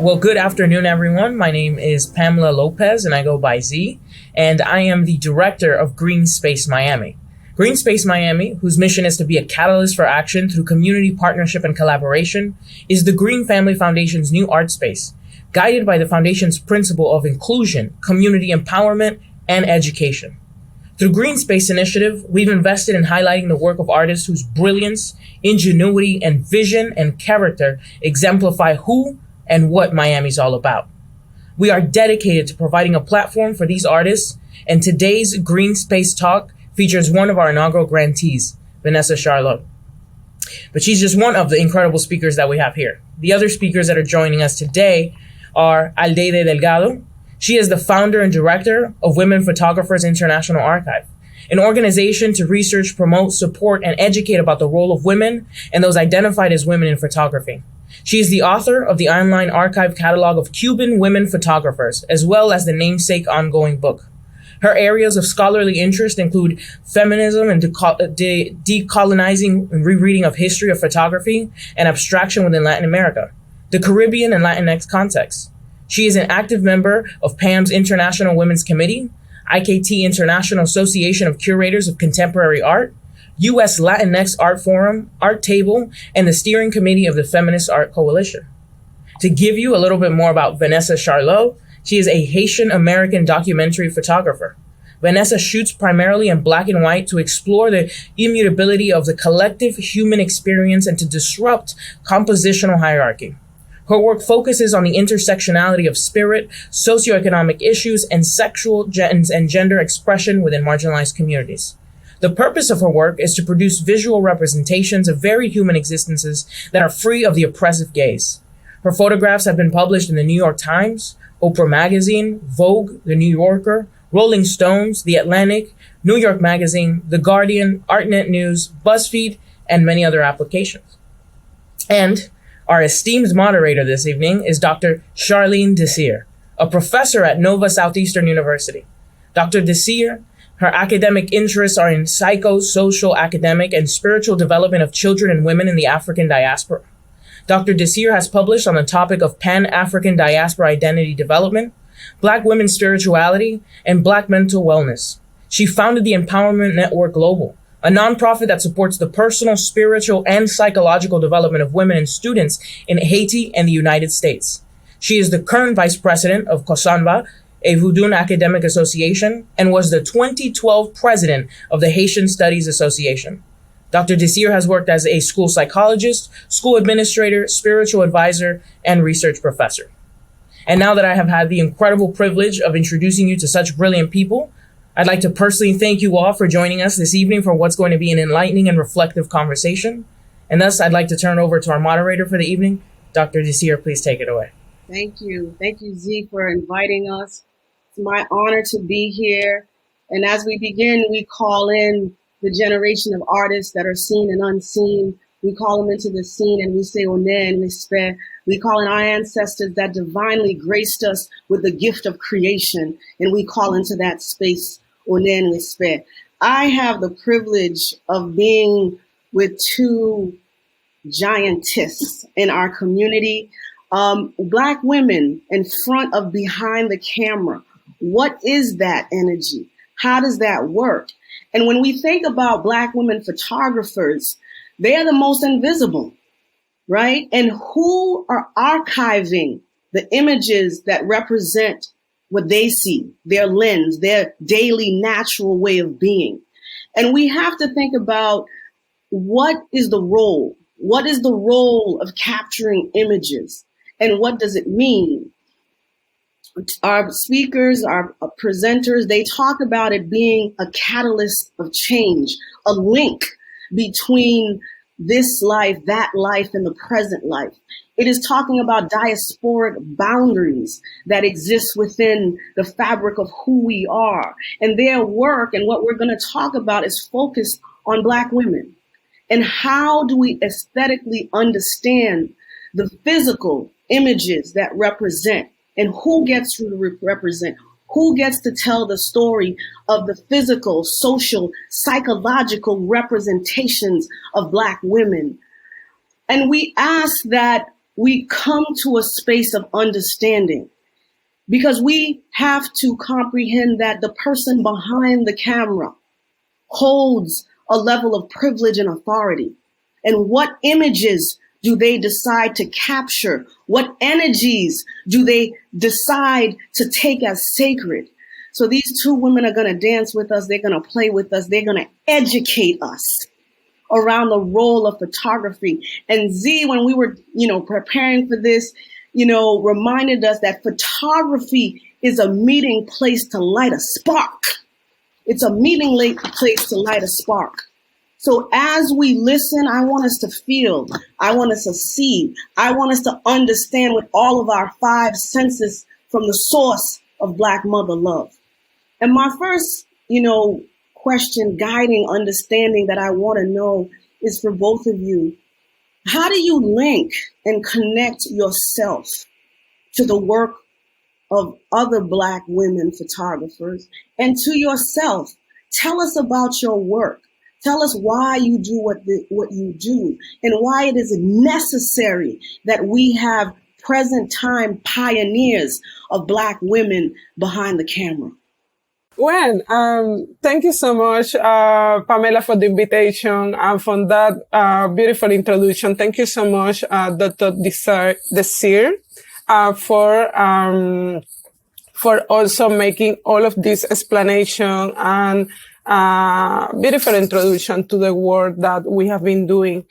Well, good afternoon, everyone. My name is Pamela Lopez, and I go by Z, and I am the director of Green Space Miami. Green Space Miami, whose mission is to be a catalyst for action through community partnership and collaboration, is the Green Family Foundation's new art space, guided by the foundation's principle of inclusion, community empowerment, and education. Through Green Space Initiative, we've invested in highlighting the work of artists whose brilliance, ingenuity, and vision and character exemplify who and what Miami's all about. We are dedicated to providing a platform for these artists, and today's Green Space Talk features one of our inaugural grantees, Vanessa Charlot. But she's just one of the incredible speakers that we have here. The other speakers that are joining us today are Aldeide Delgado. She is the founder and director of Women Photographers International Archive, an organization to research, promote, support, and educate about the role of women and those identified as women in photography. She is the author of the online archive catalog of Cuban women photographers, as well as the namesake ongoing book. Her areas of scholarly interest include feminism and decolonizing and rereading of history of photography and abstraction within Latin America, the Caribbean and Latinx context. She is an active member of PAM's International Women's Committee, IKT International Association of Curators of Contemporary Art, U.S. Latinx Art Forum, Art Table, and the steering committee of the Feminist Art Coalition. To give you a little bit more about Vanessa Charlot, she is a Haitian American documentary photographer. Vanessa shoots primarily in black and white to explore the immutability of the collective human experience and to disrupt compositional hierarchy. Her work focuses on the intersectionality of spirit, socioeconomic issues, and sexual and gender expression within marginalized communities. The purpose of her work is to produce visual representations of very human existences that are free of the oppressive gaze. Her photographs have been published in the New York Times, Oprah Magazine, Vogue, The New Yorker, Rolling Stones, The Atlantic, New York Magazine, The Guardian, ArtNet News, BuzzFeed, and many other applications. And our esteemed moderator this evening is Dr. Charlene Desir, a professor at Nova Southeastern University. Dr. Desir, her academic interests are in psychosocial, academic, and spiritual development of children and women in the African diaspora. Dr. Desir has published on the topic of Pan-African diaspora identity development, Black women's spirituality, and Black mental wellness. She founded the Empowerment Network Global, a nonprofit that supports the personal, spiritual, and psychological development of women and students in Haiti and the United States. She is the current vice president of COSANBA, a Voodoo Academic Association, and was the 2012 president of the Haitian Studies Association. Dr. Desir has worked as a school psychologist, school administrator, spiritual advisor, and research professor. And now that I have had the incredible privilege of introducing you to such brilliant people, I'd like to personally thank you all for joining us this evening for what's going to be an enlightening and reflective conversation. And thus, I'd like to turn over to our moderator for the evening. Dr. Desir, please take it away. Thank you. Thank you, Z, for inviting us. It's my honor to be here. And as we begin, we call in the generation of artists that are seen and unseen. We call them into the scene and we say, Onen, Respe. We call in our ancestors that divinely graced us with the gift of creation. And we call into that space, Onen, Respe. I have the privilege of being with two giantess in our community, Black women in front of behind the camera. What is that energy? How does that work? And when we think about Black women photographers, they are the most invisible, right? And who are archiving the images that represent what they see, their lens, their daily natural way of being. And we have to think about what is the role? What is the role of capturing images? And what does it mean? Our speakers, our presenters, they talk about it being a catalyst of change, a link between this life, that life, and the present life. It is talking about diasporic boundaries that exist within the fabric of who we are. And their work and what we're going to talk about is focused on Black women. And how do we aesthetically understand the physical images that represent, and who gets to represent, who gets to tell the story of the physical, social, psychological representations of Black women. And we ask that we come to a space of understanding, because we have to comprehend that the person behind the camera holds a level of privilege and authority. And what images do they decide to capture? What energies do they decide to take as sacred? So these two women are going to dance with us. They're going to play with us. They're going to educate us around the role of photography. And Z, when we were, preparing for this, reminded us that photography is a meeting place to light a spark. It's a meeting place to light a spark. So as we listen, I want us to feel, I want us to see, I want us to understand with all of our 5 senses from the source of Black mother love. And my first, question, guiding understanding that I want to know is for both of you. How do you link and connect yourself to the work of other Black women photographers and to yourself? Tell us about your work. Tell us why you do what you do and why it is necessary that we have present time pioneers of Black women behind the camera. Well, thank you so much, Pamela, for the invitation and for that beautiful introduction. Thank you so much, Dr. Desir, for also making all of this explanation and beautiful introduction to the work that we have been doing.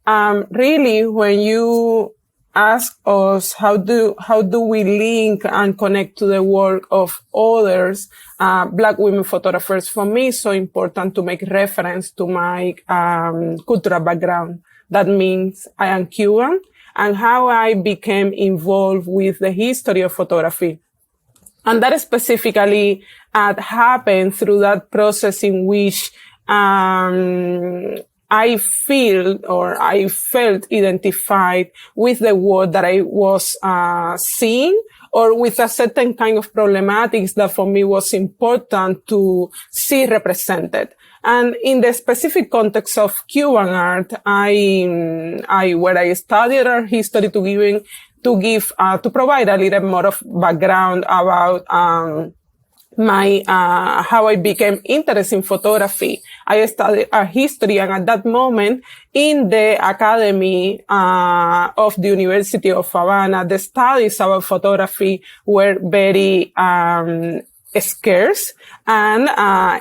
Really, when you ask us how do we link and connect to the work of others, Black women photographers, for me it's so important to make reference to my cultural background. That means I am Cuban, and how I became involved with the history of photography. And that specifically happened through that process in which I felt identified with the world that I was seeing, or with a certain kind of problematics that for me was important to see represented. And in the specific context of Cuban art, where I studied art history to provide a little more of background about how I became interested in photography. I studied art history, and at that moment in the Academy of the University of Havana, the studies about photography were very scarce. And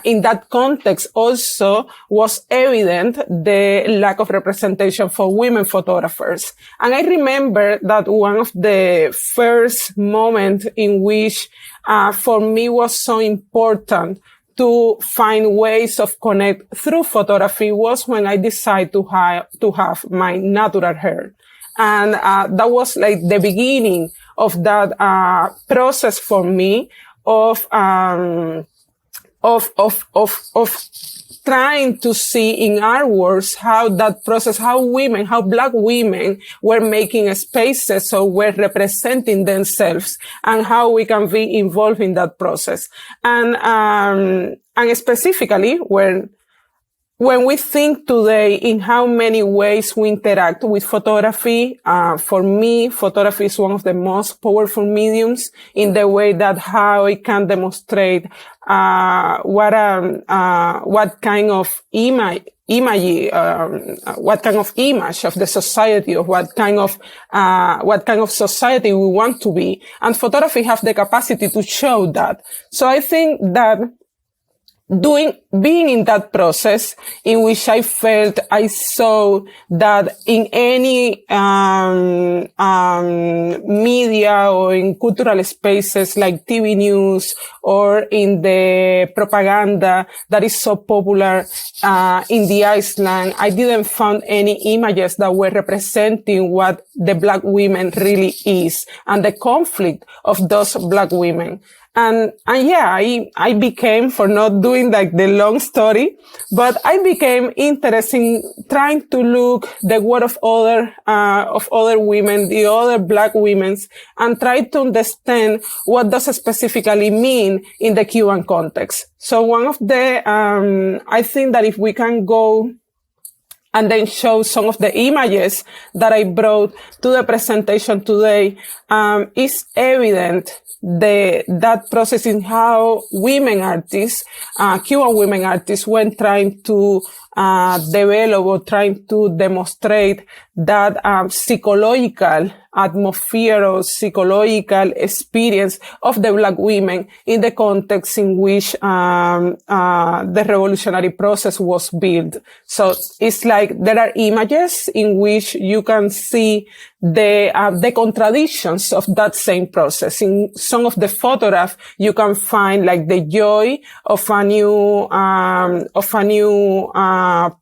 in that context also was evident the lack of representation for women photographers. And I remember that one of the first moments in which for me was so important to find ways of connect through photography was when I decided to have my natural hair. And that was like the beginning of that process for me of trying to see in our works how that process, how Black women were making spaces or were representing themselves, and how we can be involved in that process. And specifically when we think today in how many ways we interact with photography, for me, photography is one of the most powerful mediums in the way that how it can demonstrate what kind of image of the society, or what kind of society we want to be. And photography has the capacity to show that. So I think that being in that process in which I felt I saw that in any media or in cultural spaces like TV news or in the propaganda that is so popular in the Iceland, I didn't find any images that were representing what the Black women really is and the conflict of those Black women. And yeah, I became, for not doing like the long story, but I became interested in trying to look the work of other women, the other Black women, and try to understand what does it specifically mean in the Cuban context. So one of the, I think that if we can go and then show some of the images that I brought to the presentation today, is evident that process in how women artists, Cuban women artists, when trying to develop or trying to demonstrate that psychological atmosphere or psychological experience of the Black women in the context in which the revolutionary process was built. So it's like there are images in which you can see the contradictions of that same process. In some of the photographs, you can find like the joy of a new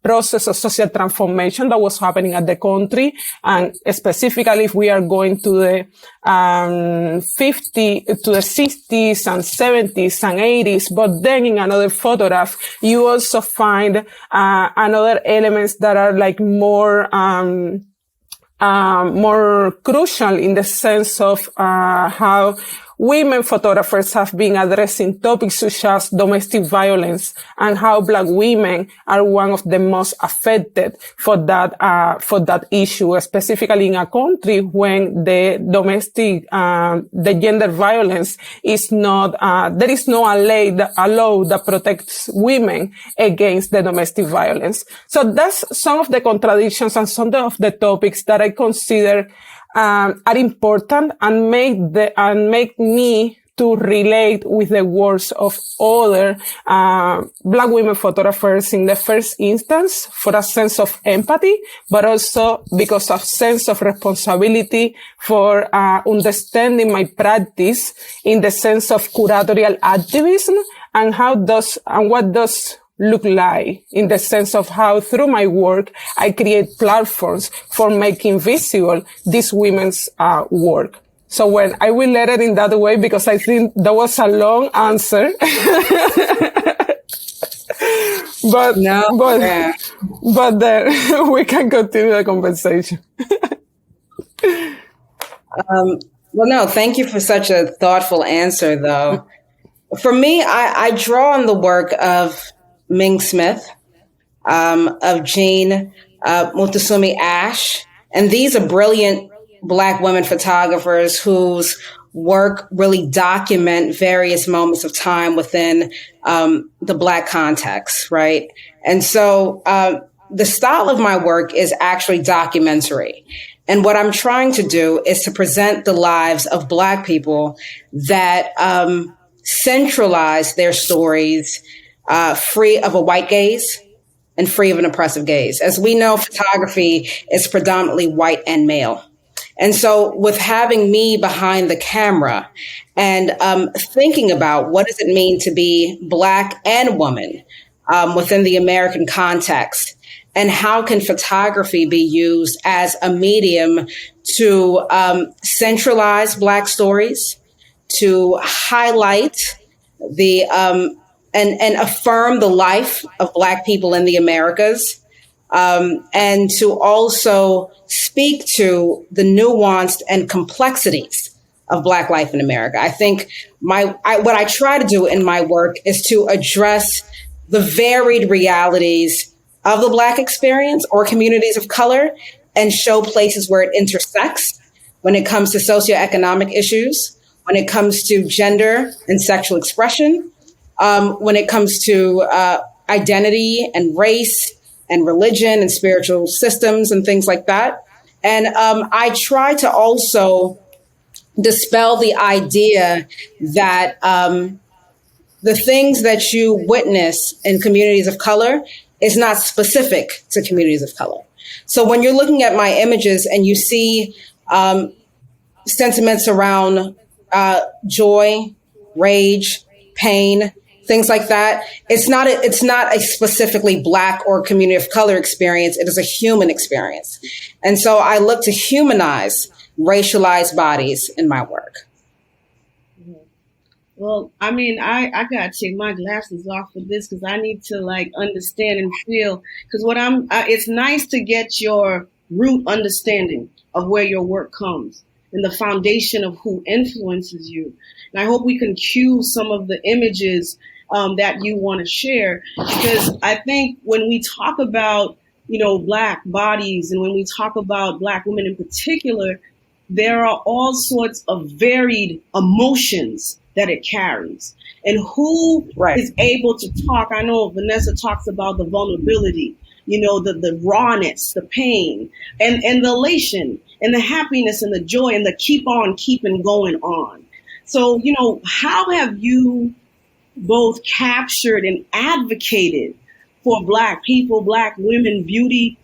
process of social transformation that was happening at the country. And specifically, if we are going to the 60s and 70s and 80s, but then in another photograph, you also find another elements that are like more crucial in the sense of how women photographers have been addressing topics such as domestic violence and how Black women are one of the most affected for that issue, specifically in a country when the domestic, the gender violence is not, there is no law that protects women against the domestic violence. So that's some of the contradictions and some of the topics that I consider are important and make me to relate with the works of other Black women photographers in the first instance for a sense of empathy, but also because of sense of responsibility for understanding my practice in the sense of curatorial activism and what does look like in the sense of how through my work I create platforms for making visible this women's work. So when I will let it in that way, because I think that was a long answer, but then we can continue the conversation. Well, no, thank you for such a thoughtful answer, though. For me, I draw on the work of Ming Smith, of Jean Mutasumi Ash. And these are brilliant Black women photographers whose work really document various moments of time within the Black context, right? And so the style of my work is actually documentary. And what I'm trying to do is to present the lives of Black people that centralize their stories free of a white gaze and free of an oppressive gaze. As we know, photography is predominantly white and male. And so with having me behind the camera and thinking about what does it mean to be Black and woman within the American context, and how can photography be used as a medium to centralize Black stories, to highlight the and affirm the life of Black people in the Americas, and to also speak to the nuanced and complexities of Black life in America. I think what I try to do in my work is to address the varied realities of the Black experience or communities of color and show places where it intersects when it comes to socioeconomic issues, when it comes to gender and sexual expression, when it comes to identity and race and religion and spiritual systems and things like that. And I try to also dispel the idea that the things that you witness in communities of color is not specific to communities of color. So when you're looking at my images and you see sentiments around joy, rage, pain, things like that, it's not a specifically Black or community of color experience. It is a human experience. And so I look to humanize racialized bodies in my work. Well, I mean, I gotta take my glasses off for this because I need to like understand and feel. Because it's nice to get your root understanding of where your work comes and the foundation of who influences you. And I hope we can cue some of the images that you want to share, because I think when we talk about, Black bodies, and when we talk about Black women in particular, there are all sorts of varied emotions that it carries. And who is able to talk? I know Vanessa talks about the vulnerability, the rawness, the pain, and the elation, and the happiness, and the joy, and the keep on keeping going on. So, how have you both captured and advocated for Black people, Black women, beauty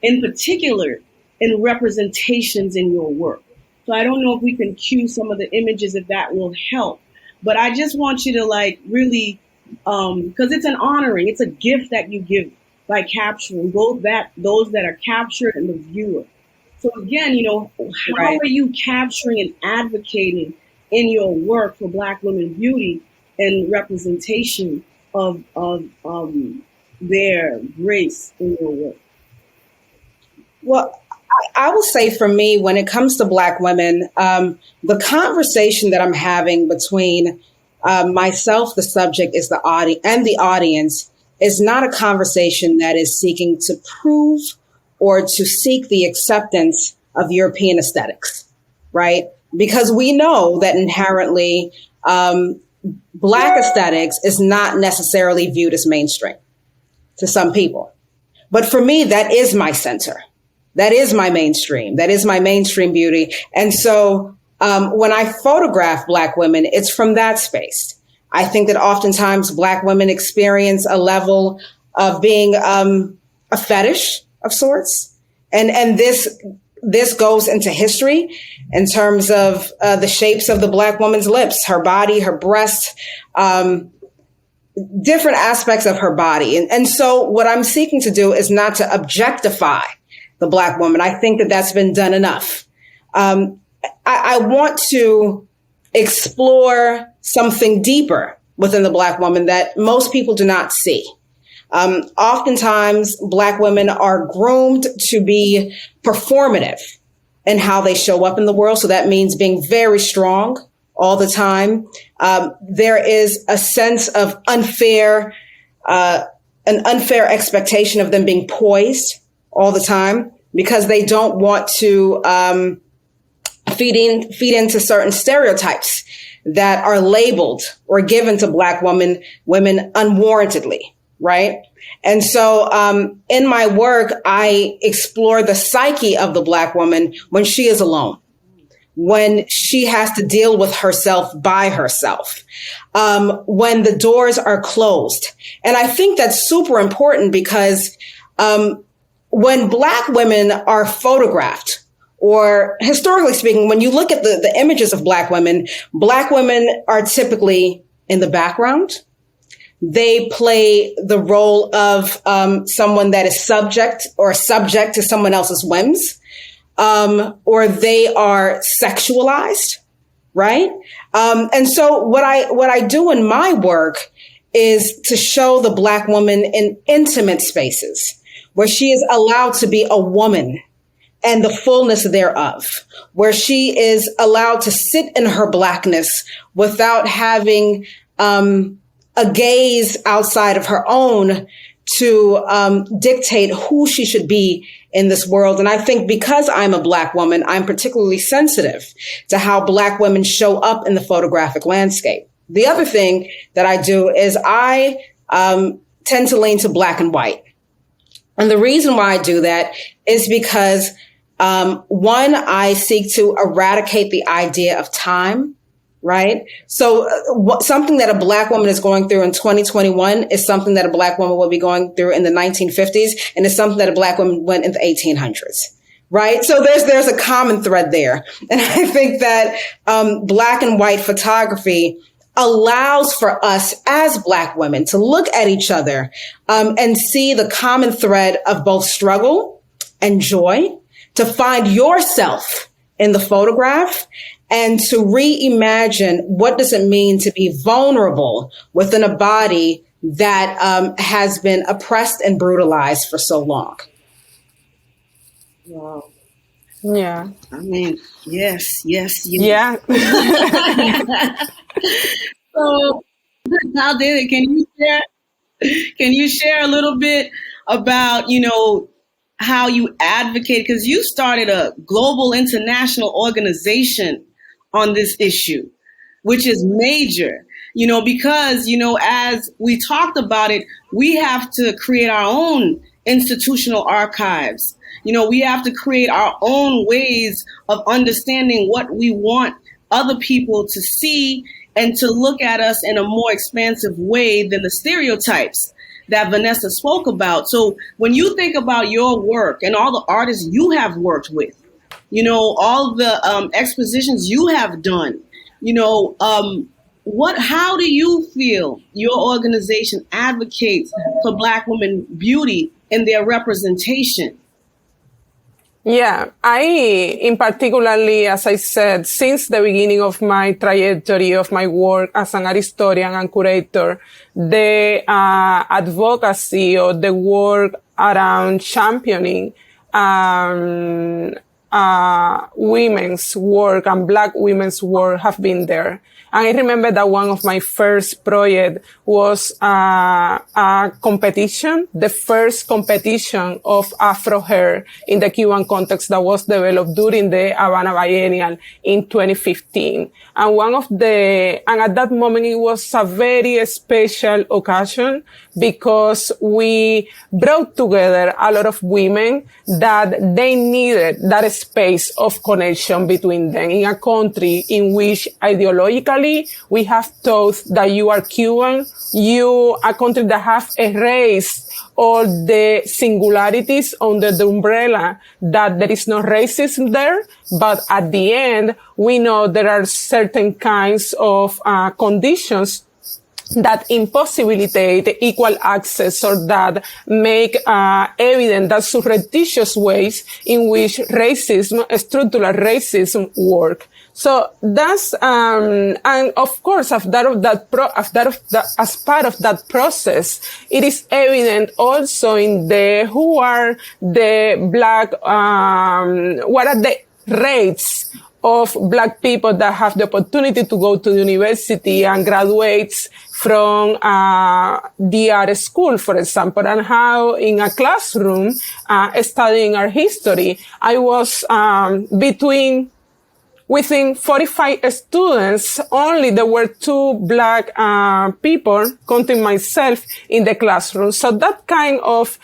in particular, in representations in your work? So I don't know if we can cue some of the images, if that will help. But I just want you to really, because it's an honoring, it's a gift that you give by capturing both those that are captured and the viewer. So again, how are you capturing and advocating in your work for Black women beauty and representation of their grace in your work? Well, I will say for me, when it comes to Black women, the conversation that I'm having between myself, the subject, is the audience is not a conversation that is seeking to prove or to seek the acceptance of European aesthetics, right? Because we know that inherently Black aesthetics is not necessarily viewed as mainstream to some people. But for me, that is my center. That is my mainstream. That is my mainstream beauty. And so when I photograph Black women, it's from that space. I think that oftentimes Black women experience a level of being a fetish of sorts. And this goes into history in terms of the shapes of the Black woman's lips, her body, her breasts, different aspects of her body. And so what I'm seeking to do is not to objectify the Black woman. I think that that's been done enough. I want to explore something deeper within the Black woman that most people do not see. Oftentimes, Black women are groomed to be performative in how they show up in the world. So that means being very strong all the time. There is a sense of an unfair expectation of them being poised all the time because they don't want to feed into certain stereotypes that are labeled or given to Black women unwarrantedly, right? And so in my work, I explore the psyche of the Black woman when she is alone, when she has to deal with herself by herself, when the doors are closed. And I think that's super important because when Black women are photographed, or historically speaking, when you look at the images of Black women are typically in the background. They play the role of someone that is subject to someone else's whims, or they are sexualized, right? And so what I do in my work is to show the Black woman in intimate spaces where she is allowed to be a woman and the fullness thereof, where she is allowed to sit in her Blackness without having a gaze outside of her own to dictate who she should be in this world. And I think because I'm a Black woman, I'm particularly sensitive to how Black women show up in the photographic landscape. The other thing that I do is I tend to lean to black and white. And the reason why I do that is because, one, I seek to eradicate the idea of time, right? So something that a Black woman is going through in 2021 is something that a Black woman will be going through in the 1950s, and it's something that a Black woman went in the 1800s. Right. So there's a common thread there. And I think that black and white photography allows for us as Black women to look at each other and see the common thread of both struggle and joy, to find yourself in the photograph and to reimagine what does it mean to be vulnerable within a body that has been oppressed and brutalized for so long. Wow. Yeah. I mean, yes. Yeah. So, Aldeide, can you share a little bit about, how you advocate, because you started a global international organization on this issue, which is major, because, as we talked about it, we have to create our own institutional archives. We have to create our own ways of understanding what we want other people to see and to look at us in a more expansive way than the stereotypes that Vanessa spoke about. So when you think about your work and all the artists you have worked with, all the expositions you have done, how do you feel your organization advocates for Black women beauty and their representation? Yeah, in particularly, as I said, since the beginning of my trajectory of my work as an art historian and curator, the advocacy or the work around championing women's work and Black women's work have been there. And I remember that one of my first projects was a competition, the first competition of Afro hair in the Cuban context that was developed during the Havana Biennial in 2015. And at that moment it was a very special occasion because we brought together a lot of women that they needed that space of connection between them in a country in which ideologically we have taught that you are Cuban, a country that have erased all the singularities under the umbrella that there is no racism there. But at the end, we know there are certain kinds of conditions that impossibilitate equal access or that make evident that surreptitious ways in which structural racism work. So that's and of course, as part of that process, it is evident also in who are the Black, what are the rates of Black people that have the opportunity to go to the university and graduates from the art school, for example, and how in a classroom studying art history, I was within 45 students, only there were 2 Black people, counting myself, in the classroom. So that kind of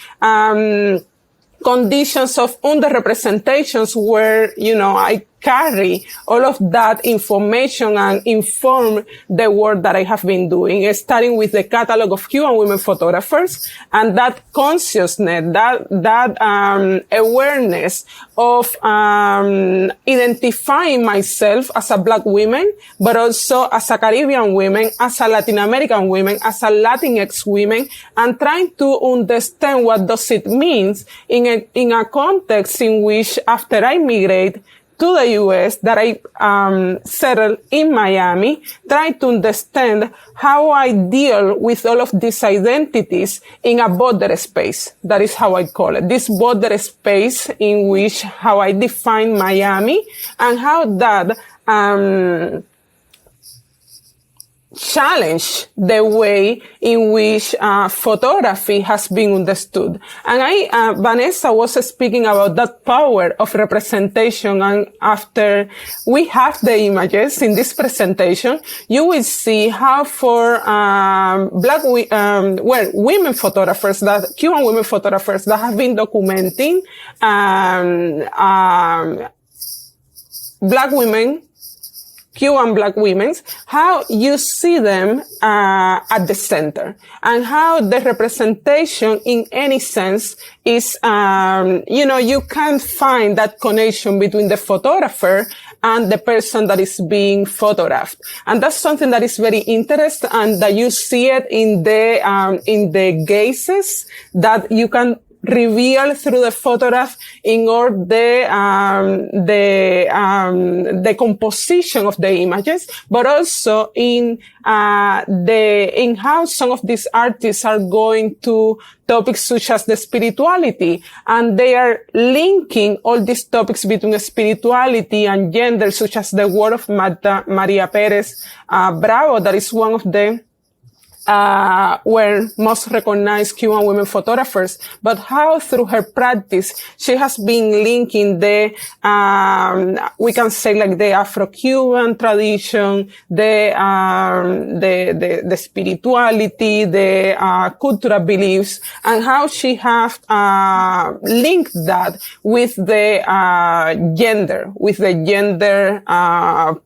conditions of underrepresentations where, I carry all of that information and inform the work that I have been doing, starting with the catalog of Cuban women photographers and that consciousness, that awareness of identifying myself as a Black woman, but also as a Caribbean woman, as a Latin American woman, as a Latinx woman, and trying to understand what does it mean in a context in which after I migrate to the U.S., that I settled in Miami, trying to understand how I deal with all of these identities in a border space. That is how I call it. This border space in which how I define Miami and how that challenge the way in which photography has been understood. And Vanessa was speaking about that power of representation, and after we have the images in this presentation, you will see how for women photographers, Cuban women photographers that have been documenting Black women, Cuban Black women, how you see them at the center, and how the representation in any sense is, you can't find that connection between the photographer and the person that is being photographed. And that's something that is very interesting, and that you see it in the gazes that you can reveal through the photograph in all the composition of the images, but also in how some of these artists are going to topics such as the spirituality, and they are linking all these topics between spirituality and gender, such as the work of Maria Perez Bravo, that is one of the were most recognized Cuban women photographers, but how through her practice, she has been linking the, we can say like the Afro-Cuban tradition, the spirituality, the, cultural beliefs, and how she have, linked that with the, gender,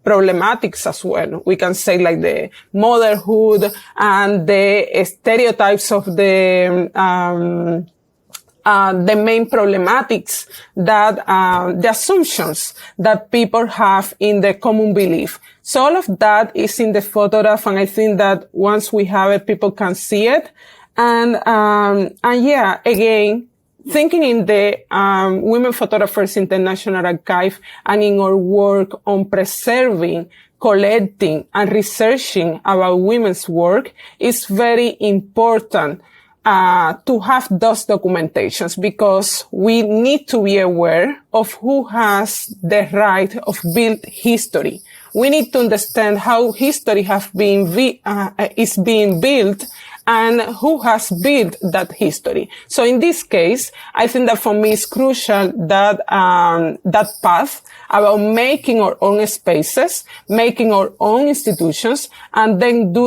problematics as well. We can say like the motherhood and the stereotypes of the main problematics that, the assumptions that people have in the common belief. So all of that is in the photograph, and I think that once we have it, people can see it. And yeah, again, thinking in the Women Photographers International Archive and in our work on preserving, collecting, and researching about women's work is very important to have those documentations, because we need to be aware of who has the right of built history. We need to understand how history is being built and who has built that history. So in this case, I think that for me it's crucial that, that path about making our own spaces, making our own institutions, and then do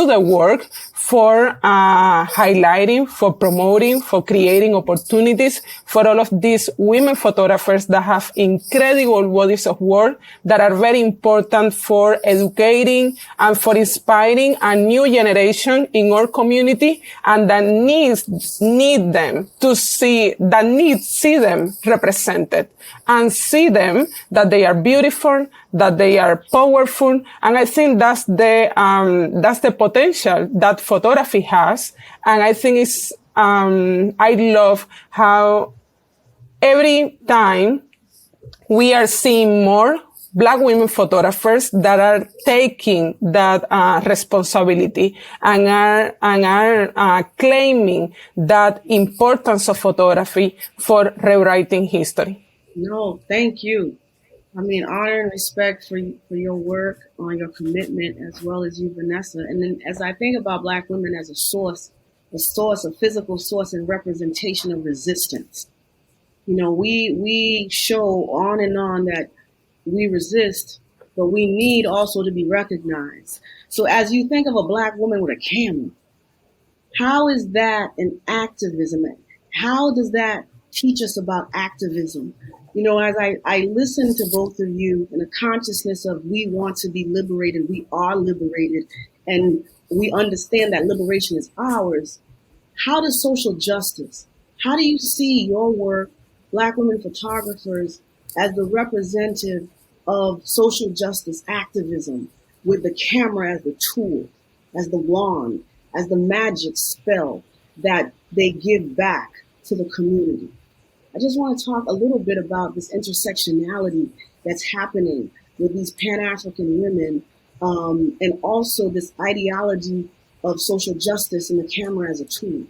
the work for, highlighting, for promoting, for creating opportunities for all of these women photographers that have incredible bodies of work that are very important for educating and for inspiring a new generation in our community, and that need see them represented and see them that they are beautiful, that they are powerful. And I think that's the potential that photography has. And I think it's, I love how every time we are seeing more Black women photographers that are taking that responsibility and are claiming that importance of photography for rewriting history. No, thank you. I mean, honor and respect for your work, on your commitment, as well as you, Vanessa. And then as I think about Black women as a physical source and representation of resistance, you know, we show on and on that we resist, but we need also to be recognized. So as you think of a Black woman with a camera, how is that an activism? How does that teach us about activism? You know, as I listen to both of you in a consciousness of we want to be liberated, we are liberated, and we understand that liberation is ours. How does social justice, how do you see your work, Black women photographers, as the representative of social justice activism, with the camera as the tool, as the wand, as the magic spell that they give back to the community? I just want to talk a little bit about this intersectionality that's happening with these Pan-African women, and also this ideology of social justice and the camera as a tool.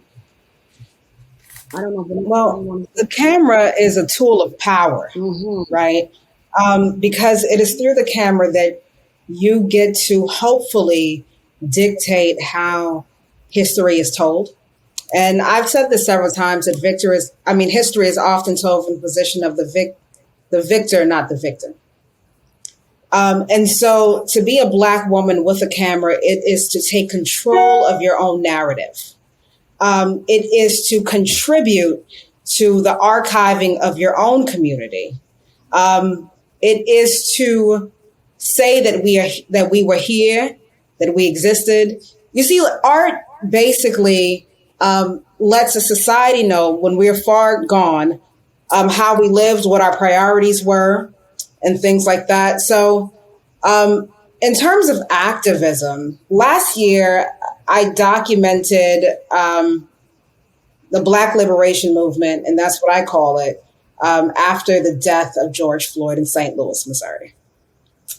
I don't know. Well, the camera is a tool of power, right? Because it is through the camera that you get to hopefully dictate how history is told. And I've said this several times that history is often told from the position of the victor, not the victim. And so to be a Black woman with a camera, it is to take control of your own narrative. It is to contribute to the archiving of your own community. It is to say that we were here, that we existed. You see, art basically lets a society know when we're far gone, how we lived, what our priorities were, and things like that. So in terms of activism, last year I documented the Black liberation movement, and that's what I call it, after the death of George Floyd in St. Louis, Missouri.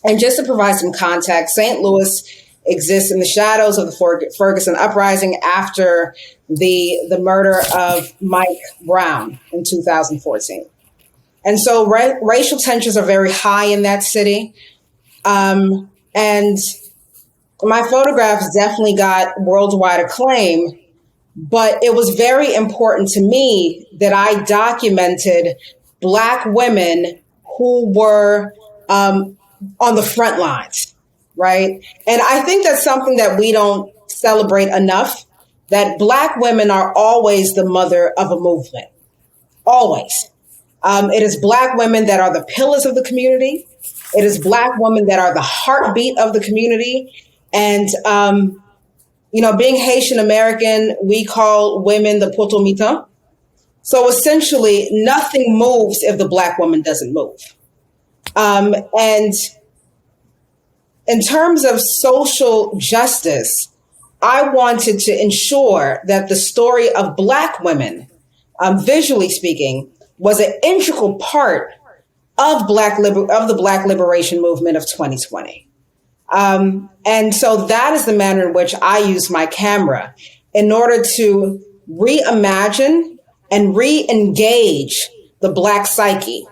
And just to provide some context, St. Louis exists in the shadows of the Ferguson uprising after the murder of Mike Brown in 2014. And so racial tensions are very high in that city. And My photographs definitely got worldwide acclaim, but it was very important to me that I documented Black women who were on the front lines, right? And I think that's something that we don't celebrate enough, that Black women are always the mother of a movement, always. It is Black women that are the pillars of the community. It is Black women that are the heartbeat of the community. And, being Haitian American, we call women the potomitan. So essentially, nothing moves if the Black woman doesn't move. And in terms of social justice, I wanted to ensure that the story of Black women, visually speaking, was an integral part of the Black liberation movement of 2020. And so that is the manner in which I use my camera in order to reimagine and re-engage the Black psyche.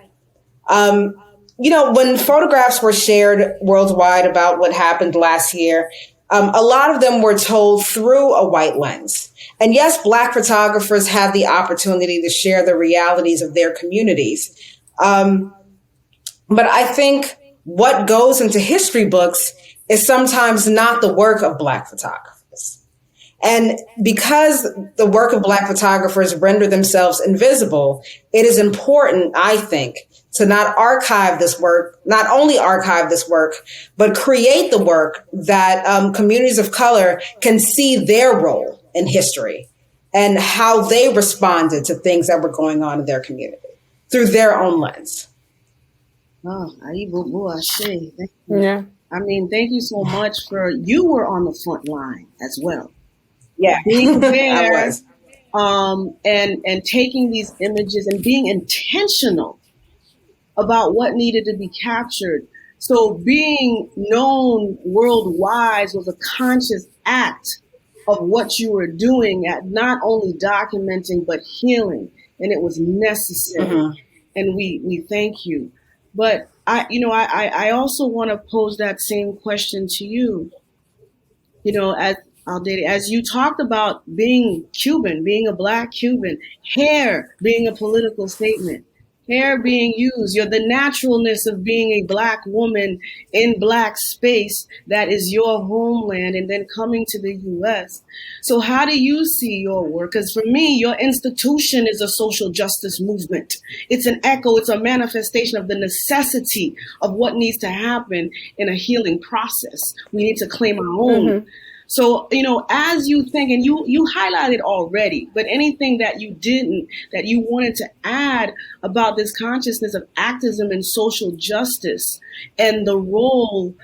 When photographs were shared worldwide about what happened last year, a lot of them were told through a white lens. And yes, Black photographers had the opportunity to share the realities of their communities. But I think what goes into history books is sometimes not the work of Black photographers. And because the work of Black photographers render themselves invisible, it is important, I think, to not only archive this work, but create the work that communities of color can see their role in history and how they responded to things that were going on in their community through their own lens. Oh, Ashe. Yeah. I mean, thank you so much you were on the front line as well. Yeah, being there, I was. And taking these images and being intentional about what needed to be captured. So being known worldwide was a conscious act of what you were doing at not only documenting, but healing. And it was necessary. Mm-hmm. And we thank you. But I also want to pose that same question to you. As Aldeide, as you talked about being Cuban, being a Black Cuban, hair being a political statement, hair being used, the naturalness of being a Black woman in Black space that is your homeland, and then coming to the U.S. So how do you see your work? Because for me, your institution is a social justice movement. It's an echo, it's a manifestation of the necessity of what needs to happen in a healing process. We need to claim our own. Mm-hmm. So, as you think, and you highlighted already, but anything that you didn't, that you wanted to add about this consciousness of activism and social justice and the role,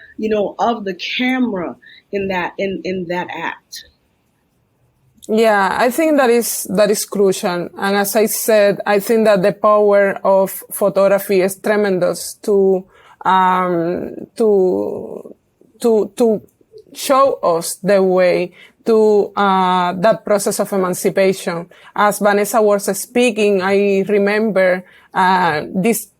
of the camera in that act. Yeah, I think that is crucial. And as I said, I think that the power of photography is tremendous to show us the way to that process of emancipation. As Vanessa was speaking, I remember this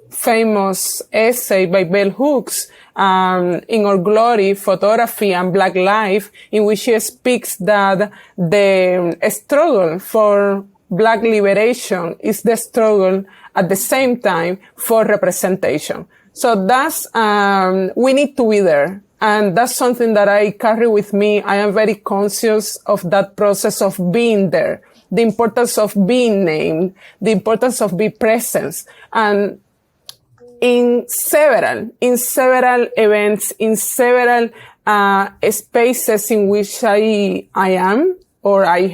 famous essay by Bell Hooks, In Our Glory, Photography and Black Life, in which she speaks that the struggle for Black liberation is the struggle at the same time for representation. So that's, we need to be there. And that's something that I carry with me. I am very conscious of that process of being there, the importance of being named, the importance of being present. And in several events, in several spaces in which I am, or I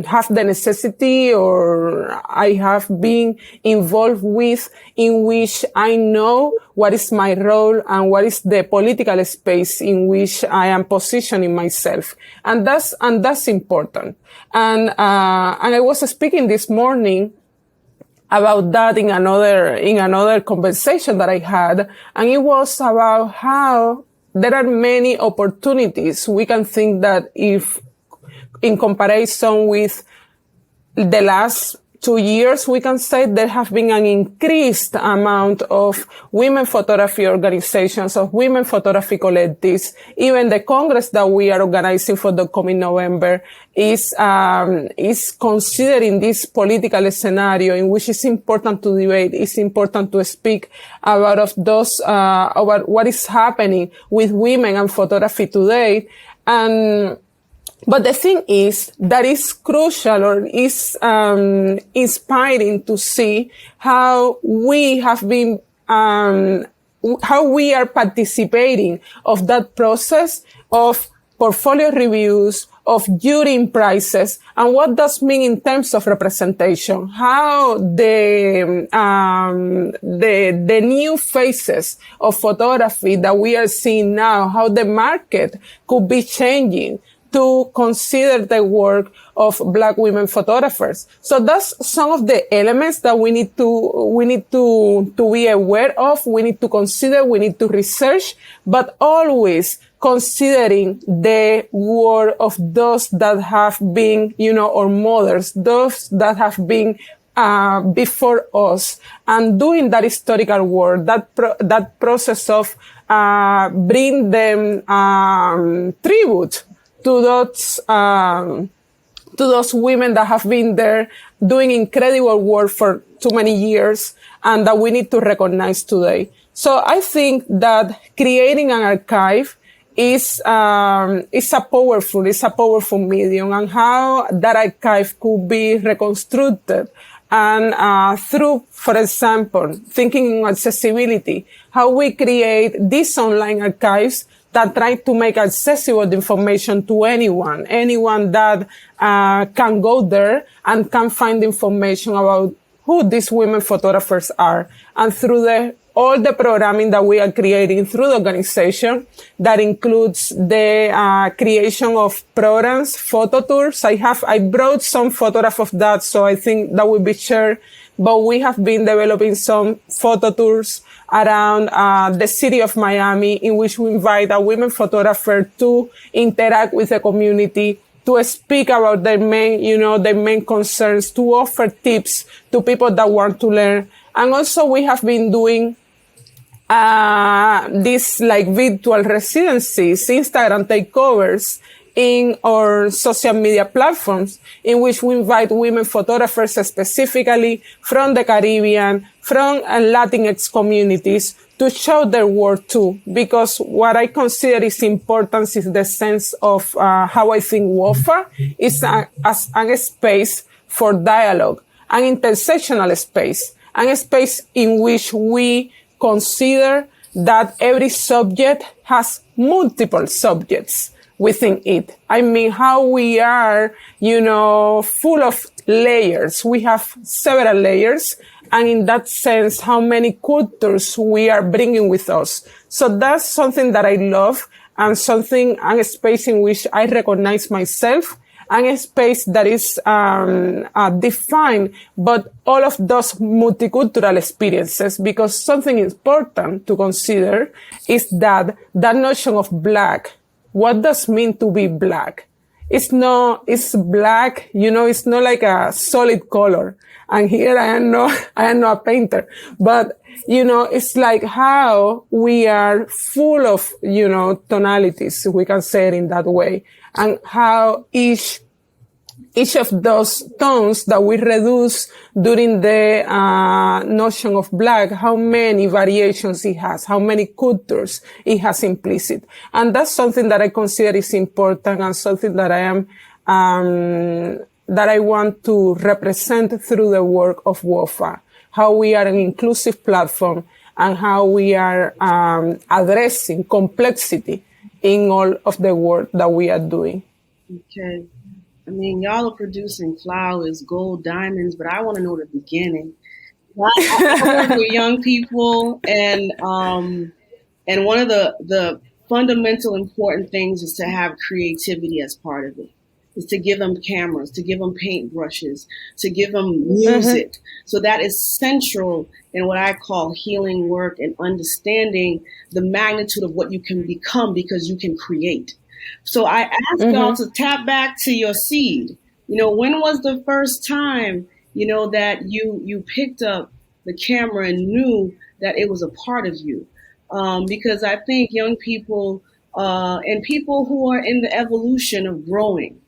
have the necessity, or I have been involved with, in which I know what is my role and what is the political space in which I am positioning myself. And that's important. And I was speaking this morning about that in another conversation that I had. And it was about how there are many opportunities. We can think that if, in comparison with the last 2 years, we can say there have been an increased amount of women photography organizations, of women photography collectives. Even the Congress that we are organizing for the coming November is considering this political scenario in which it's important to debate, it's important to speak about what is happening with women and photography today. But the thing is that is crucial, or is inspiring to see how we have been, how we are participating of that process of portfolio reviews, of jury prizes, and what does mean in terms of representation. How the new faces of photography that we are seeing now, how the market could be changing to consider the work of Black women photographers. So that's some of the elements that we need to be aware of, we need to consider, we need to research, but always considering the work of those that have been, our mothers, those that have been before us, and doing that historical work, that process of bring them tribute to those women that have been there doing incredible work for too many years, and that we need to recognize today. So I think that creating an archive is a powerful medium, and how that archive could be reconstructed. And through, for example, thinking in accessibility, how we create these online archives that try to make accessible the information to anyone that can go there and can find information about who these women photographers are. And through all the programming that we are creating through the organization, that includes the creation of programs, photo tours. I brought some photograph of that, so I think that will be shared. But we have been developing some photo tours around the city of Miami, in which we invite a women photographer to interact with the community, to speak about their main concerns, to offer tips to people that want to learn. And also we have been doing these virtual residencies, Instagram takeovers in our social media platforms, in which we invite women photographers specifically from the Caribbean, from Latinx communities, to show their work too. Because what I consider is important is the sense of how I think WOPHA is as a space for dialogue, an intersectional space, and a space in which we consider that every subject has multiple subjects within it. I mean, how we are, full of layers. We have several layers. And in that sense, how many cultures we are bringing with us. So that's something that I love, and a space in which I recognize myself, and a space that is defined but all of those multicultural experiences, because something important to consider is that notion of Black. What does it mean to be Black? It's black, it's not like a solid color. And here I am not a painter, but, it's like how we are full of, tonalities, we can say it in that way, and how each of those tones that we reduce during the notion of Black, how many variations it has, how many cultures it has implicit. And that's something that I consider is important, and something that that I want to represent through the work of WOPHA, how we are an inclusive platform, and how we are addressing complexity in all of the work that we are doing. Okay. I mean, y'all are producing flowers, gold, diamonds, but I want to know the beginning. I work with young people, and one of the fundamental important things is to have creativity as part of it. Is to give them cameras, to give them paintbrushes, to give them music. So that is central in what I call healing work, and understanding the magnitude of what you can become because you can create. So I ask y'all to tap back to your seed. When was the first time that you picked up the camera and knew that it was a part of you. Because I think young people and people who are in the evolution of growing,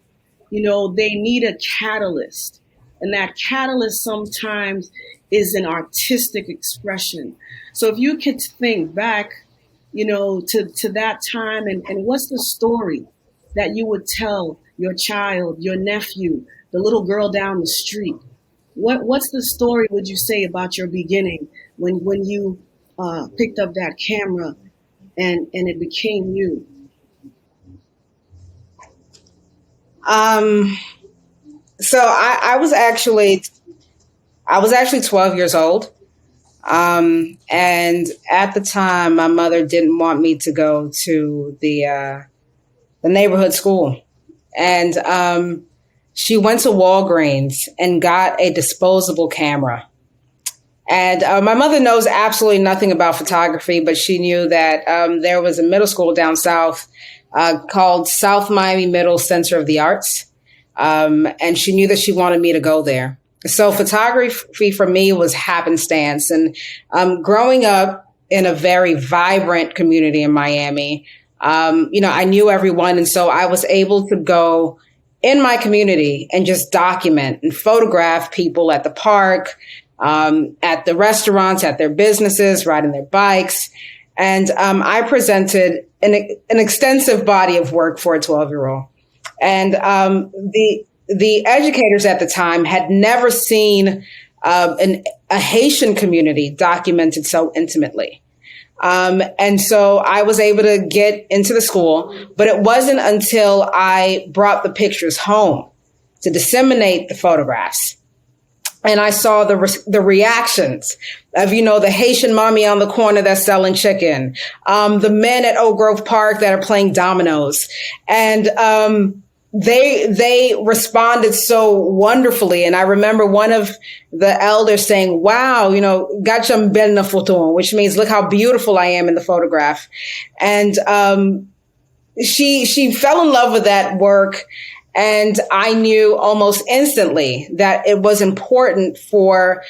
they need a catalyst. And that catalyst sometimes is an artistic expression. So if you could think back, to that time, and what's the story that you would tell your child, your nephew, the little girl down the street? What's the story would you say about your beginning when you picked up that camera and it became you? So I was actually 12 years old. And at the time, my mother didn't want me to go to the neighborhood school. And she went to Walgreens and got a disposable camera. And my mother knows absolutely nothing about photography, but she knew that there was a middle school down south called South Miami Middle Center of the Arts. And she knew that she wanted me to go there. So photography for me was happenstance. And growing up in a very vibrant community in Miami, I knew everyone. And so I was able to go in my community and just document and photograph people at the park, at the restaurants, at their businesses, riding their bikes. And I presented an extensive body of work for a 12-year-old. And the educators at the time had never seen a Haitian community documented so intimately. And so I was able to get into the school, but it wasn't until I brought the pictures home to disseminate the photographs. And I saw the reactions of, the Haitian mommy on the corner that's selling chicken, the men at Oak Grove Park that are playing dominoes. And they responded so wonderfully. And I remember one of the elders saying, wow, gacham bel na photo, which means look how beautiful I am in the photograph. And she fell in love with that work. And I knew almost instantly that it was important for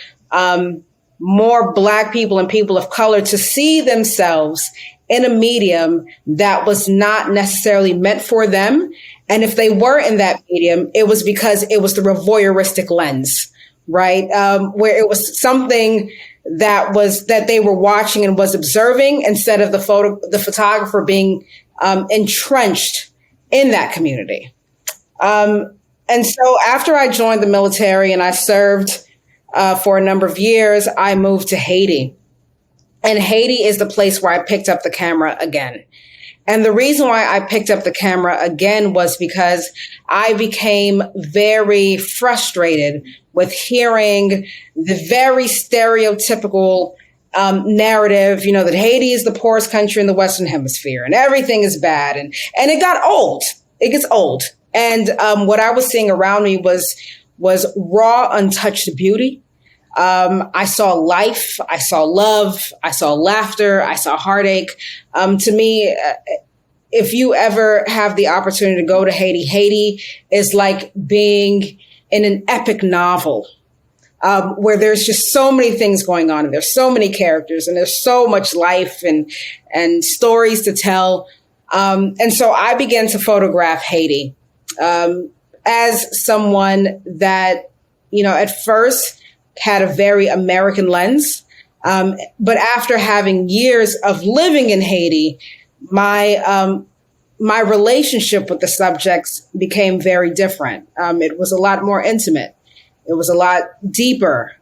more Black people and people of color to see themselves in a medium that was not necessarily meant for them. And if they were in that medium, it was because it was through a voyeuristic lens, right? Where it was something that they were watching and was observing instead of the photographer being entrenched in that community. And so after I joined the military and I served for a number of years, I moved to Haiti. And Haiti is the place where I picked up the camera again. And the reason why I picked up the camera again was because I became very frustrated with hearing the very stereotypical narrative, that Haiti is the poorest country in the Western Hemisphere and everything is bad. And it got old. It gets old. And what I was seeing around me was raw, untouched beauty. I saw life, I saw love, I saw laughter, I saw heartache. To me, if you ever have the opportunity to go to Haiti, Haiti is like being in an epic novel, where there's just so many things going on and there's so many characters and there's so much life and stories to tell. And so I began to photograph Haiti, as someone that, at first had a very American lens. But after having years of living in Haiti, my relationship with the subjects became very different. It was a lot more intimate. It was a lot deeper.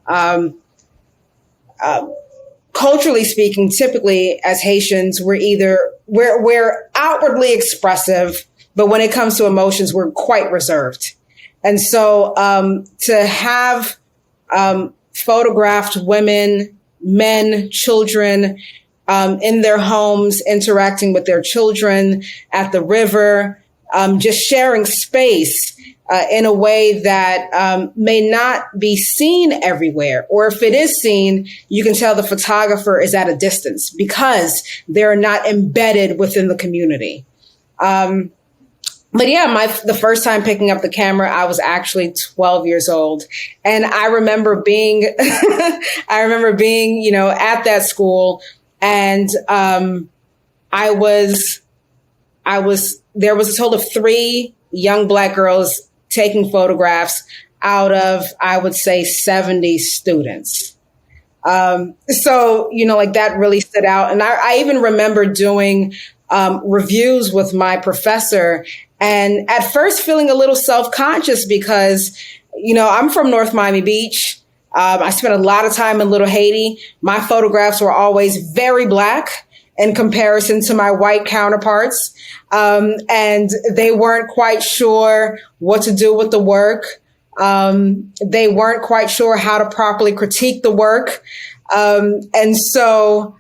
Culturally speaking, typically as Haitians, we're outwardly expressive, but when it comes to emotions, we're quite reserved. And so to have photographed women, men, children in their homes, interacting with their children at the river, just sharing space in a way that may not be seen everywhere. Or if it is seen, you can tell the photographer is at a distance because they're not embedded within the community. But yeah, the first time picking up the camera, I was actually 12 years old. And I remember being, you know, at that school, and there was a total of 3 young Black girls taking photographs out of, I would say, 70 students. So, you know, like that really stood out. And I even remember doing reviews with my professor, and at first feeling a little self-conscious because, you know, I'm from North Miami Beach. I spent a lot of time in Little Haiti. My photographs were always very Black in comparison to my white counterparts. And they weren't quite sure what to do with the work. They weren't quite sure how to properly critique the work. And so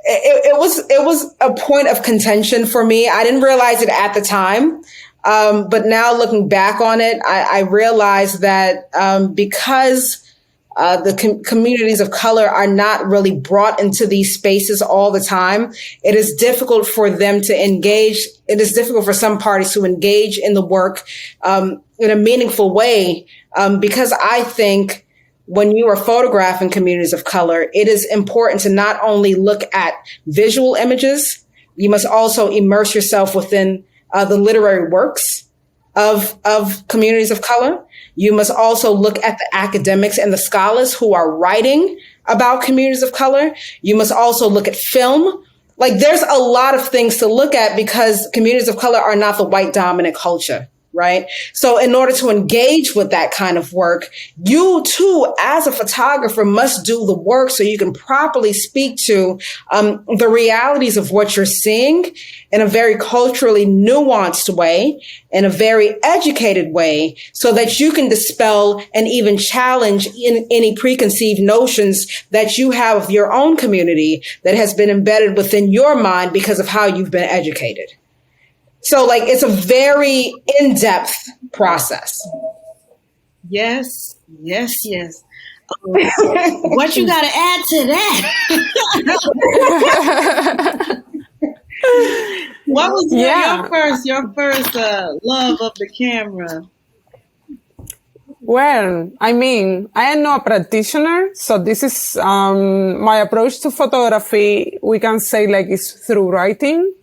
it was a point of contention for me. I didn't realize it at the time. But now looking back on it, I realized that, because the communities of color are not really brought into these spaces all the time, it is difficult for them to engage. It is difficult for some parties to engage in the work in a meaningful way, because I think when you are photographing communities of color, it is important to not only look at visual images, you must also immerse yourself within the literary works of communities of color. You must also look at the academics and the scholars who are writing about communities of color. You must also look at film. Like, there's a lot of things to look at because communities of color are not the white dominant culture, right? So in order to engage with that kind of work, you too, as a photographer, must do the work so you can properly speak to the realities of what you're seeing in a very culturally nuanced way, in a very educated way, so that you can dispel and even challenge any preconceived notions that you have of your own community that has been embedded within your mind because of how you've been educated. So, like, it's a very in-depth process. Yes. What you got to add to that? What was your first love of the camera? Well, I mean, I am not a practitioner, so this is my approach to photography. We can say like it's through writing.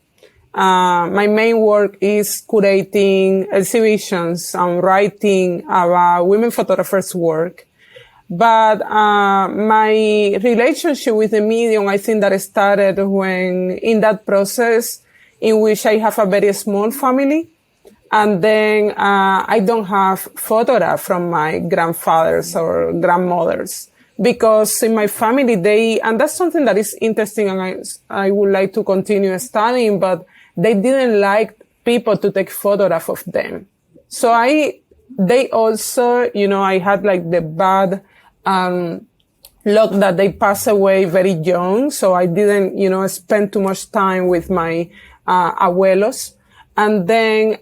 My main work is curating exhibitions and writing about women photographers' work. But my relationship with the medium, I think that started when in that process in which I have a very small family. And then I don't have photographs from my grandfathers or grandmothers. Because in my family, and that's something that is interesting and I would like to continue studying, but they didn't like people to take photographs of them. So they also, you know, I had like the bad, luck that they passed away very young. So I didn't, you know, spend too much time with my, abuelos. And then,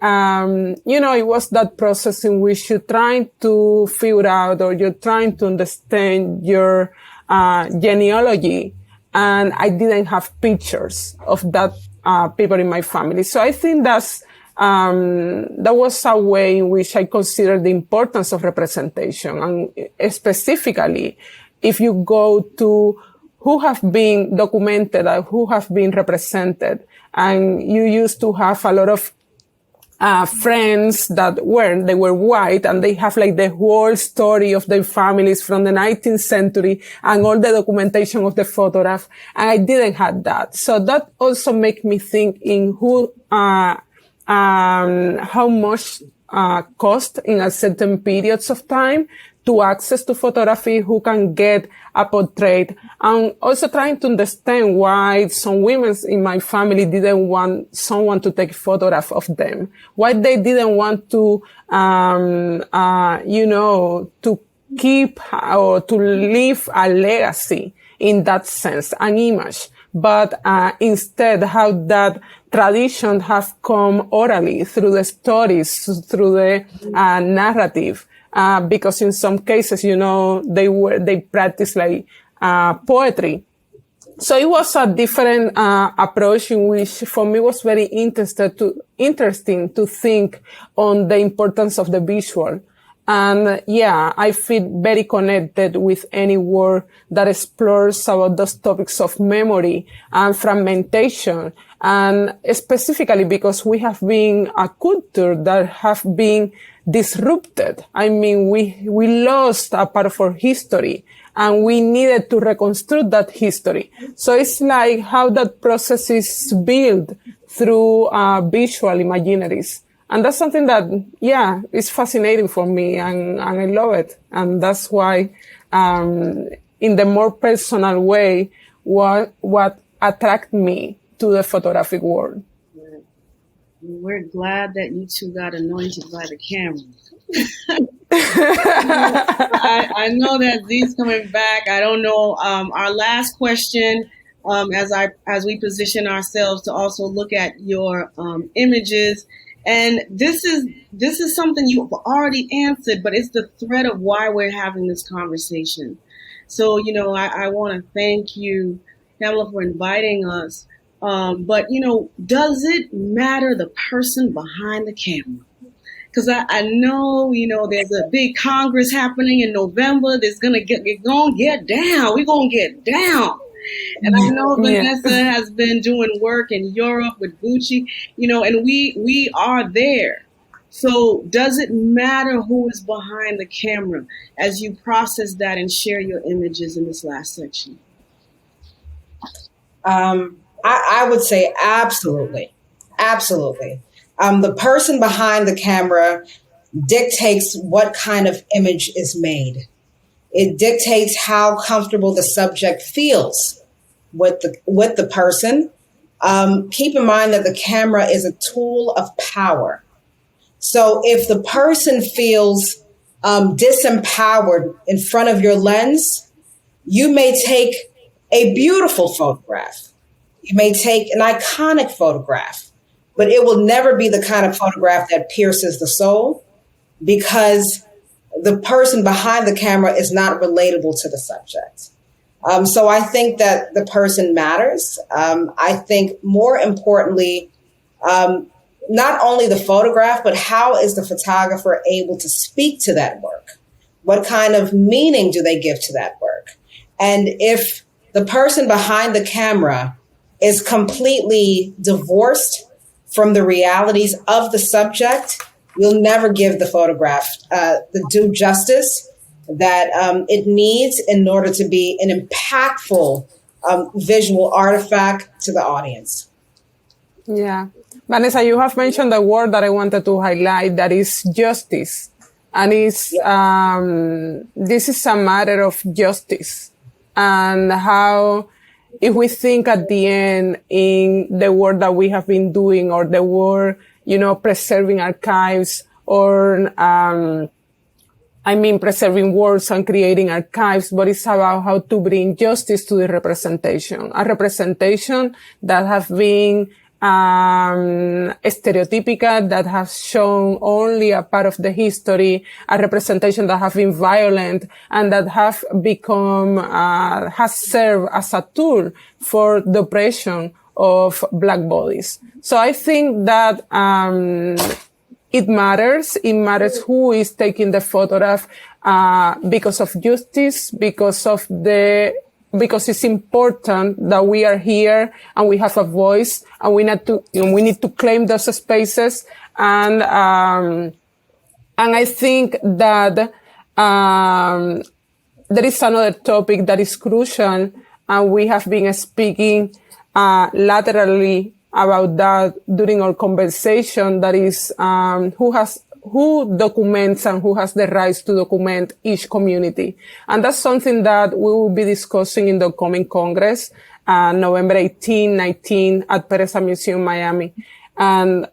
you know, it was that process in which you're trying to figure out or you're trying to understand your, genealogy. And I didn't have pictures of that, people in my family. So I think that was a way in which I consider the importance of representation. And specifically, if you go to who have been documented and who have been represented, and you used to have a lot of friends that they were white and they have like the whole story of their families from the 19th century and all the documentation of the photograph. And I didn't have that. So that also make me think in how much, cost in a certain periods of time to access to photography, who can get a portrait, and also trying to understand why some women in my family didn't want someone to take photograph of them, why they didn't want to, you know, to keep or to leave a legacy in that sense, an image, but instead how that tradition have come orally through the stories, through the narrative. Because in some cases, you know, they practice like, poetry. So it was a different approach in which for me was very interesting to think on the importance of the visual. And yeah, I feel very connected with any work that explores about those topics of memory and fragmentation. And specifically because we have been a culture that have been disrupted. I mean, we lost a part of our history and we needed to reconstruct that history. So it's like how that process is built through visual imaginaries. And that's something that, yeah, is fascinating for me and I love it. And that's why, in the more personal way, what attracted me to the photographic world. We're glad that you two got anointed by the camera. I know that Z's coming back. I don't know. Our last question, as we position ourselves to also look at your images, and this is something you've already answered, but it's the thread of why we're having this conversation. So, I want to thank you, Pamela, for inviting us. But, does it matter the person behind the camera? Because I know, there's a big Congress happening in November that's going to get down. We're going to get down. And I know Vanessa has been doing work in Europe with Gucci, and we are there. So does it matter who is behind the camera as you process that and share your images in this last section? I would say absolutely. Absolutely. The person behind the camera dictates what kind of image is made. It dictates how comfortable the subject feels with the person. Keep in mind that the camera is a tool of power. So if the person feels disempowered in front of your lens, you may take a beautiful photograph. You may take an iconic photograph, but it will never be the kind of photograph that pierces the soul because the person behind the camera is not relatable to the subject. So I think that the person matters. I think more importantly, not only the photograph, but how is the photographer able to speak to that work? What kind of meaning do they give to that work? And if the person behind the camera is completely divorced from the realities of the subject, you'll never give the photograph the due justice that it needs in order to be an impactful visual artifact to the audience. Yeah. Vanessa, you have mentioned the word that I wanted to highlight, that is justice. And this is a matter of justice and how, if we think at the end in the work that we have been doing or the work, preserving archives or, preserving works and creating archives, but it's about how to bring justice to the representation, a representation that have been stereotypical, that has shown only a part of the history, a representation that have been violent and that have become, has served as a tool for the oppression of Black bodies. So I think that, it matters. It matters who is taking the photograph, because of justice, because it's important that we are here and we have a voice and we need to claim those spaces. And I think that, there is another topic that is crucial, and we have been speaking, laterally about that during our conversation, that is, who documents and who has the rights to document each community. And that's something that we will be discussing in the coming Congress, November 18, 19 at Pereza Museum, Miami. And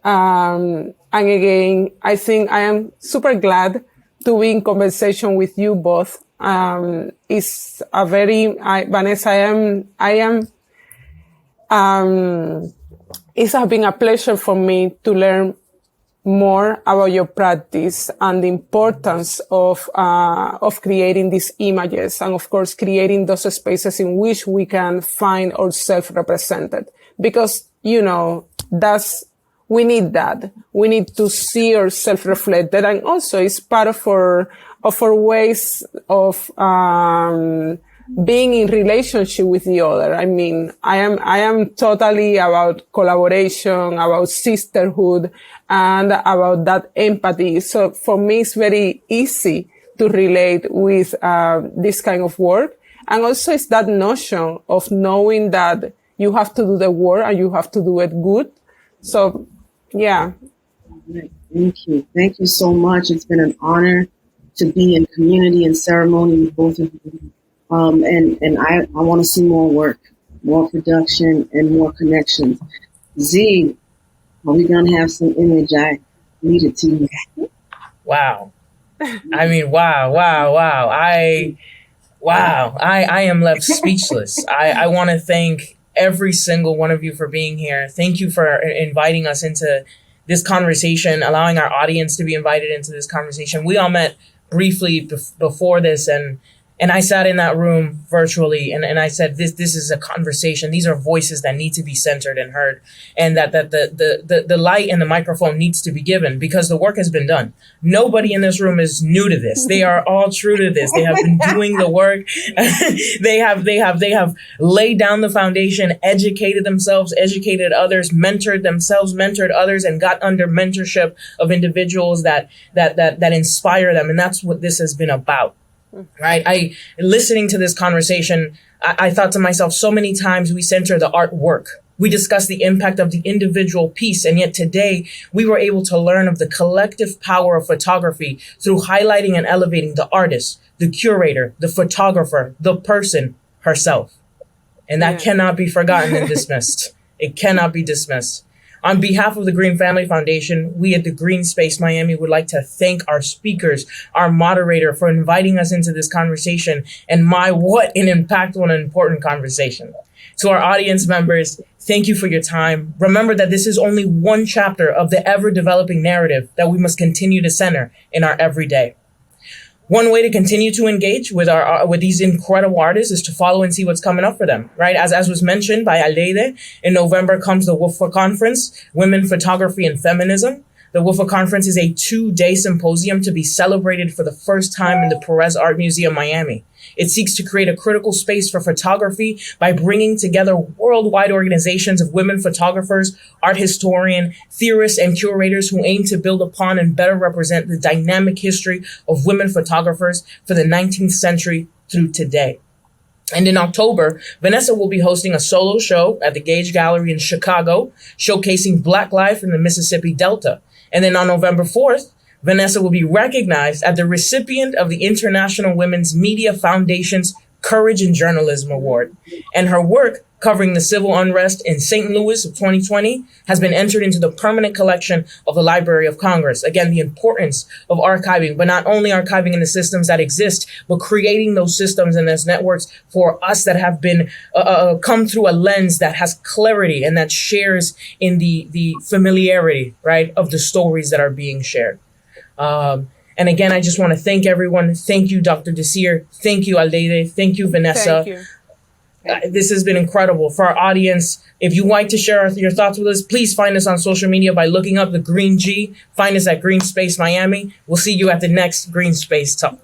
again, I think I am super glad to be in conversation with you both. It's a very, Vanessa, it has been a pleasure for me to learn more about your practice and the importance of creating these images and of course creating those spaces in which we can find ourselves represented, because we need that. We need to see ourselves reflected, and also it's part of our ways of being in relationship with the other. I mean, I am totally about collaboration, about sisterhood, and about that empathy. So for me, it's very easy to relate with this kind of work. And also it's that notion of knowing that you have to do the work and you have to do it good. So, yeah. Thank you. Thank you so much. It's been an honor to be in community and ceremony with both of you. And I want to see more work, more production, and more connections. Z, are we going to have some image? I lead it to you. Wow. I mean, wow. I am left speechless. I want to thank every single one of you for being here. Thank you for inviting us into this conversation, allowing our audience to be invited into this conversation. We all met briefly before this, and I sat in that room virtually and I said, this is a conversation. These are voices that need to be centered and heard, and that the light and the microphone needs to be given because the work has been done. Nobody in this room is new to this. They are all true to this. They have been doing the work. They have laid down the foundation, educated themselves, educated others, mentored themselves, mentored others, and got under mentorship of individuals that inspire them. And that's what this has been about. Right. Listening to this conversation, I thought to myself, so many times we center the artwork. We discuss the impact of the individual piece. And yet today we were able to learn of the collective power of photography through highlighting and elevating the artist, the curator, the photographer, the person herself. And that cannot be forgotten and dismissed. It cannot be dismissed. On behalf of the Green Family Foundation, we at the Green Space Miami would like to thank our speakers, our moderator for inviting us into this conversation, and what an impactful and important conversation. To our audience members, thank you for your time. Remember that this is only one chapter of the ever-developing narrative that we must continue to center in our everyday. One way to continue to engage with these incredible artists is to follow and see what's coming up for them, right? As was mentioned by Aldeide, in November comes the WOPHA conference, Women, Photography, and Feminism. The WOPHA conference is a 2-day symposium to be celebrated for the first time in the Perez Art Museum, Miami. It seeks to create a critical space for photography by bringing together worldwide organizations of women photographers, art historian, theorists, and curators who aim to build upon and better represent the dynamic history of women photographers for the 19th century through today. And in October, Vanessa will be hosting a solo show at the Gage Gallery in Chicago, showcasing Black life in the Mississippi Delta. And then on November 4th, Vanessa will be recognized as the recipient of the International Women's Media Foundation's Courage in Journalism Award. And her work covering the civil unrest in St. Louis of 2020 has been entered into the permanent collection of the Library of Congress. Again, the importance of archiving, but not only archiving in the systems that exist, but creating those systems and those networks for us that have been come through a lens that has clarity and that shares in the familiarity, right, of the stories that are being shared. And again, I just want to thank everyone. Thank you, Dr. Desir. Thank you, Aldeide. Thank you, Vanessa. Thank you. This has been incredible. For our audience, if you'd like to share your thoughts with us, please find us on social media by looking up the Green G. Find us at Green Space Miami. We'll see you at the next Green Space Talk.